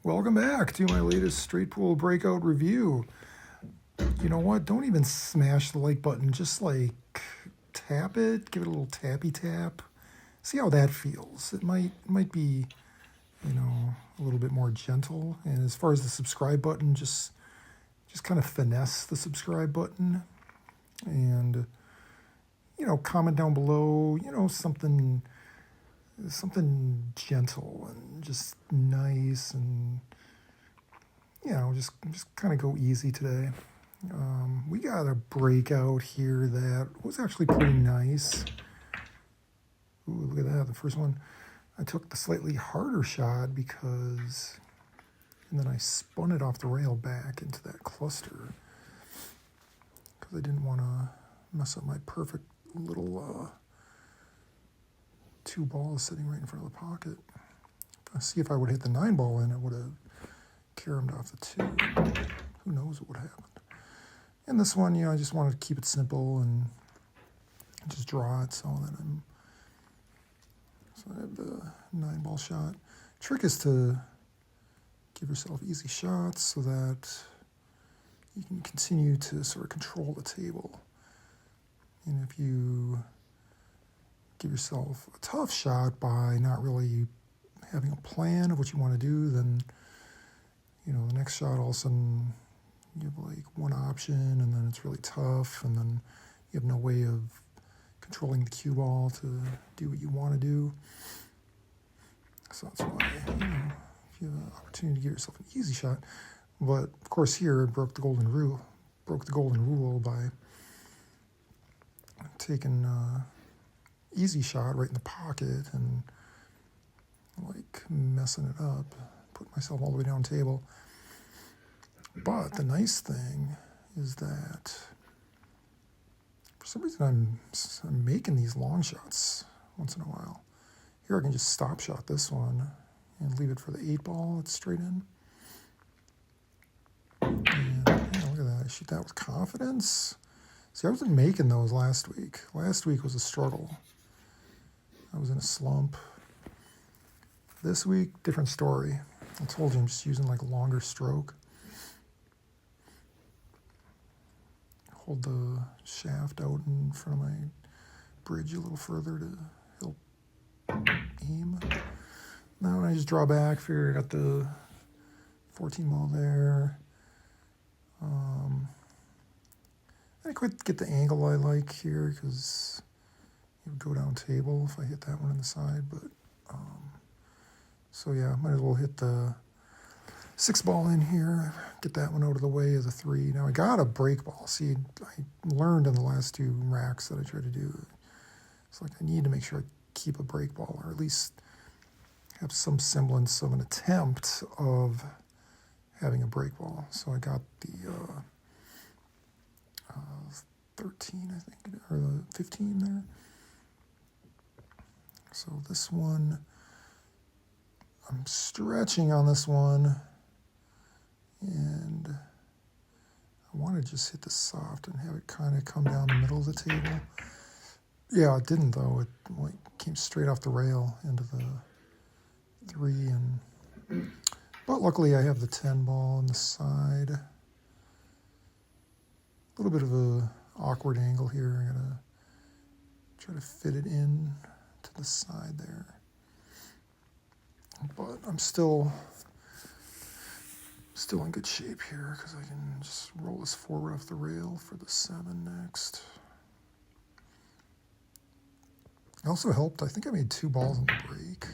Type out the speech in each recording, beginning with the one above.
Welcome back to my latest Straight Pool Breakout review. You know what? Don't even smash the like button. Just like tap it, give it a little tappy tap. See how that feels. It might be, a little bit more gentle. And as far as the subscribe button, just kind of finesse the subscribe button. And, comment down below, something gentle and just nice, and just kind of go easy today. We got a breakout here that was actually pretty nice. Ooh, look at that, the first one. I took the slightly harder shot and then I spun it off the rail back into that cluster because I didn't want to mess up my perfect little two balls sitting right in front of the pocket. See if I would hit the 9 ball in, it would have caromed off the 2. Who knows what would happen. And this one, I just wanted to keep it simple and just draw it so that I have the 9 ball shot. Trick is to give yourself easy shots so that you can continue to sort of control the table. And if you give yourself a tough shot by not really having a plan of what you want to do, then the next shot all of a sudden you have like one option and then it's really tough, and then you have no way of controlling the cue ball to do what you want to do. So that's why if you have an opportunity to give yourself an easy shot. But of course here it broke the golden rule by taking easy shot right in the pocket and like messing it up, put myself all the way down table. But the nice thing is that for some reason I'm making these long shots once in a while. Here I can just stop shot this one and leave it for the 8 ball. It's straight in. And look at that, I shoot that with confidence. See, I wasn't making those last week. Last week was a struggle. I was in a slump. This week, different story. I told you I'm just using like a longer stroke. Hold the shaft out in front of my bridge a little further to help aim. Now when I just draw back, figure I got the 14 ball there. I quite get the angle I like here because it would go down table if I hit that one on the side, but so yeah, might as well hit the 6 ball in here, get that one out of the way as a 3. Now I got a break ball. See, I learned in the last 2 racks that I tried to do, it's like I need to make sure I keep a break ball, or at least have some semblance of an attempt of having a break ball. So I got the 13, I think, or the 15 there. So this one, I'm stretching on this one, and I want to just hit the soft and have it kind of come down the middle of the table. Yeah, it didn't though. It like came straight off the rail into the 3, but luckily I have the 10 ball on the side. A little bit of a awkward angle here. I gotta try to fit it in to the side there. But I'm still in good shape here because I can just roll this forward off the rail for the 7 next. It also helped, I think I made 2 balls on the break.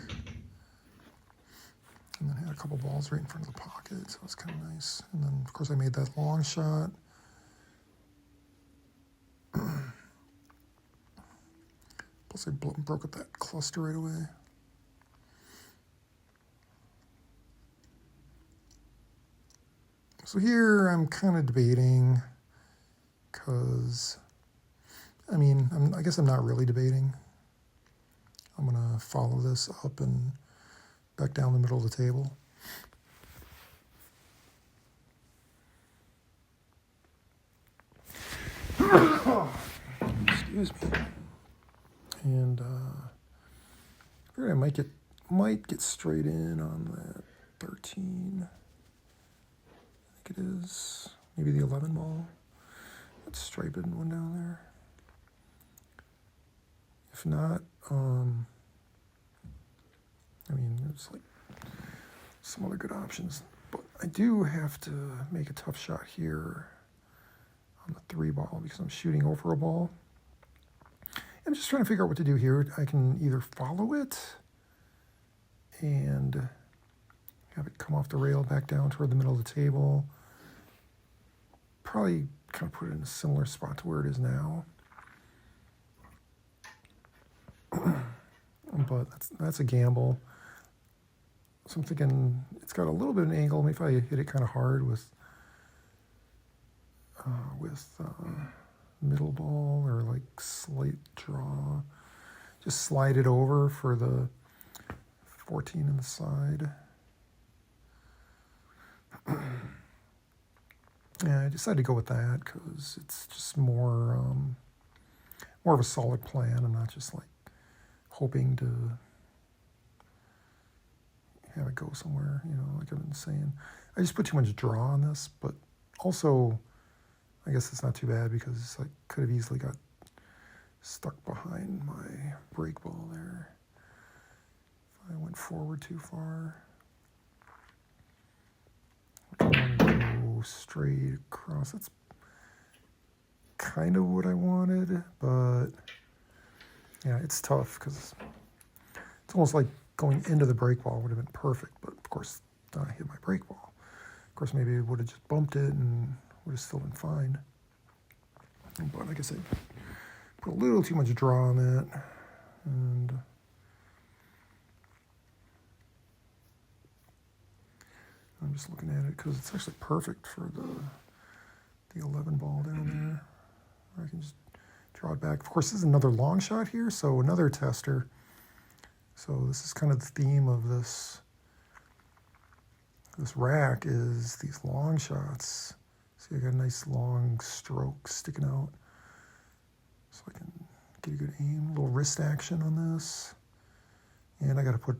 And then had a couple balls right in front of the pocket, so it's kind of nice. And then, of course, I made that long shot. Plus, I broke up that cluster right away. So here I'm kind of debating because, I guess I'm not really debating. I'm going to follow this up and back down the middle of the table. Excuse me. And I figured I might get straight in on that 13. I think it is. Maybe the 11 ball. Let's stripe it one down there. If not, I mean, there's like some other good options. But I do have to make a tough shot here on the 3 ball because I'm shooting over a ball. I'm just trying to figure out what to do here. I can either follow it and have it come off the rail back down toward the middle of the table. Probably kind of put it in a similar spot to where it is now. But that's a gamble. So I'm thinking it's got a little bit of an angle. Maybe if I hit it kind of hard with middle ball or like slight draw. Just slide it over for the 14 in the side. Yeah, I decided to go with that because it's just more of a solid plan. I'm not just like hoping to have it go somewhere, like I've been saying. I just put too much draw on this, but also I guess it's not too bad because I could have easily got stuck behind my break ball there if I went forward too far. I want to go straight across. That's kind of what I wanted, but yeah, it's tough because it's almost like going into the break ball would have been perfect, but of course I hit my break ball. Of course, maybe it would have just bumped it and would have still been fine. But like I said, put a little too much draw on that, and I'm just looking at it because it's actually perfect for the 11 ball down there. I can just draw it back. Of course, this is another long shot here, so another tester. So this is kind of the theme of this rack is these long shots. See, I got a nice long stroke sticking out. So I can get a good aim, a little wrist action on this. And I got to put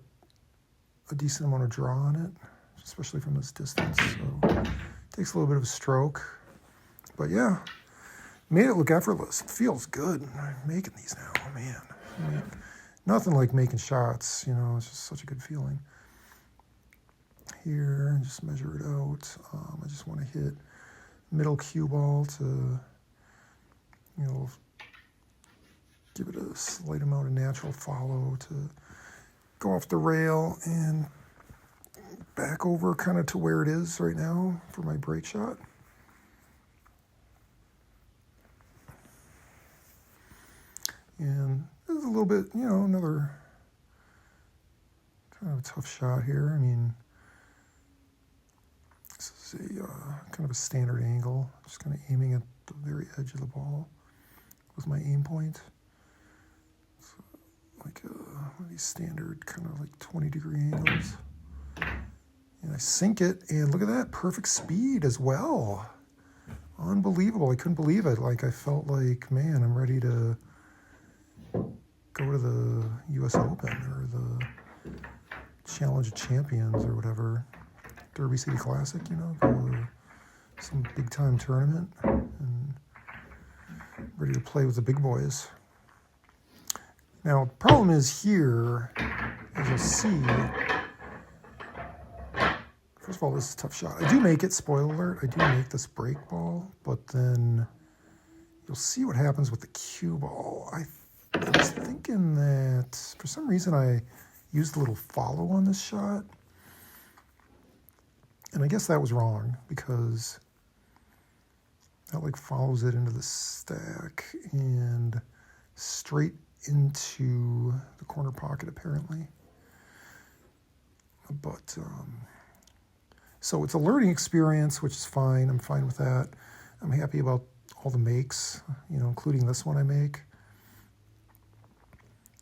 a decent amount of draw on it, especially from this distance. So it takes a little bit of a stroke. But yeah, made it look effortless. It feels good. I'm making these now, oh, man. I mean, nothing like making shots, it's just such a good feeling. Here, just measure it out. I just want to hit middle cue ball to, give it a slight amount of natural follow to go off the rail and back over kind of to where it is right now for my break shot. And this is a little bit, another kind of a tough shot here. I mean, this is a kind of a standard angle, just kind of aiming at the very edge of the ball with my aim point. So like one of these standard kind of like 20-degree angles. And I sink it, and look at that, perfect speed as well. Unbelievable, I couldn't believe it. Like I felt like, man, I'm ready to go to the US Open or the Challenge of Champions or whatever. Derby City Classic, go to some big time tournament and ready to play with the big boys. Now, the problem is here, as you'll see, first of all, this is a tough shot. I do make it, spoiler alert, I do make this break ball, but then you'll see what happens with the cue ball. I was thinking that for some reason I used a little follow on this shot. And I guess that was wrong because that like follows it into the stack and straight into the corner pocket apparently. But so it's a learning experience, which is fine. I'm fine with that. I'm happy about all the makes, including this one I make.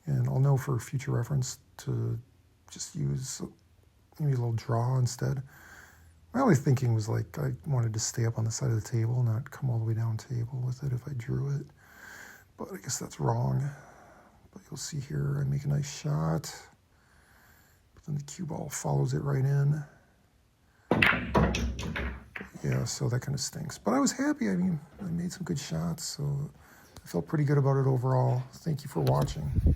And I'll know for future reference to just use maybe a little draw instead. My only thinking was like I wanted to stay up on the side of the table, not come all the way down table with it if I drew it. But I guess that's wrong. But you'll see here I make a nice shot. But then the cue ball follows it right in. Yeah, so that kind of stinks. But I was happy. I mean, I made some good shots, so I felt pretty good about it overall. Thank you for watching.